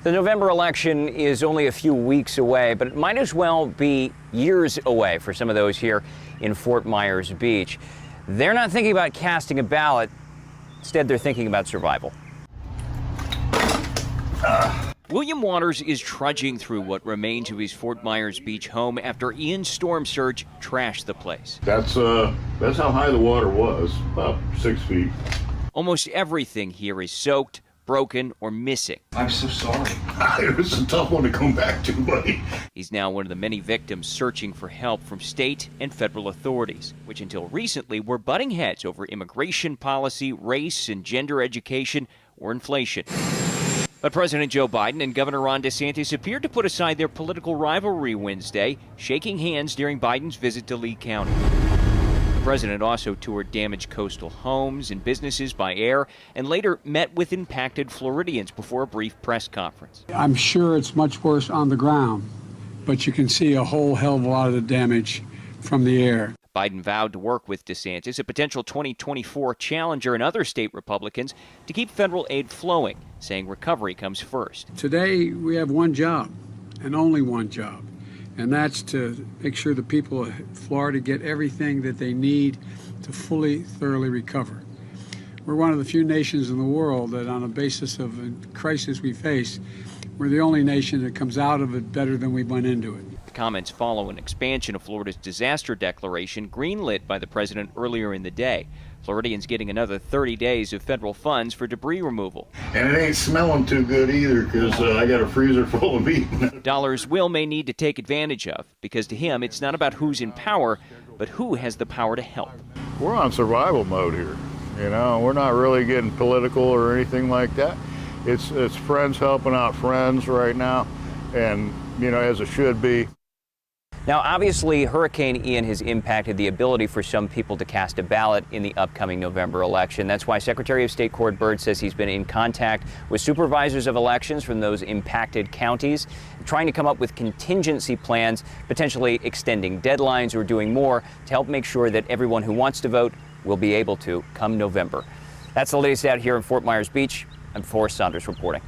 The November election is only a few weeks away, but it might as well be years away for some of those here in Fort Myers Beach. They're not thinking about casting a ballot. Instead, they're thinking about survival. William Waters is trudging through what remains of his Fort Myers Beach home after Ian's storm surge trashed the place. That's how high the water was, about 6 feet. Almost everything here is soaked, broken, or missing. I'm so sorry. It was a tough one to come back to, buddy. He's now one of the many victims searching for help from state and federal authorities, which until recently were butting heads over immigration policy, race and gender education, or inflation. But President Joe Biden and Governor Ron DeSantis appeared to put aside their political rivalry Wednesday, shaking hands during Biden's visit to Lee County. The president also toured damaged coastal homes and businesses by air and later met with impacted Floridians before a brief press conference. I'm sure it's much worse on the ground, but you can see a whole hell of a lot of the damage from the air. Biden vowed to work with DeSantis, a potential 2024 challenger, and other state Republicans to keep federal aid flowing, saying recovery comes first. Today, we have one job, and only one job, and that's to make sure the people of Florida get everything that they need to fully, thoroughly recover. We're one of the few nations in the world that, on a basis of a crisis we face, we're the only nation that comes out of it better than we went into it. The comments follow an expansion of Florida's disaster declaration greenlit by the president earlier in the day. Floridians getting another 30 days of federal funds for debris removal. And it ain't smelling too good either, because I got a freezer full of meat. Dollars Will may need to take advantage of, because to him it's not about who's in power, but who has the power to help. We're on survival mode here. You know, we're not really getting political or anything like that. It's friends helping out friends right now, and, you know, as it should be. Now, obviously, Hurricane Ian has impacted the ability for some people to cast a ballot in the upcoming November election. That's why Secretary of State Cord Byrd says he's been in contact with supervisors of elections from those impacted counties, trying to come up with contingency plans, potentially extending deadlines or doing more to help make sure that everyone who wants to vote will be able to come November. That's the latest out here in Fort Myers Beach. I'm Forrest Saunders reporting.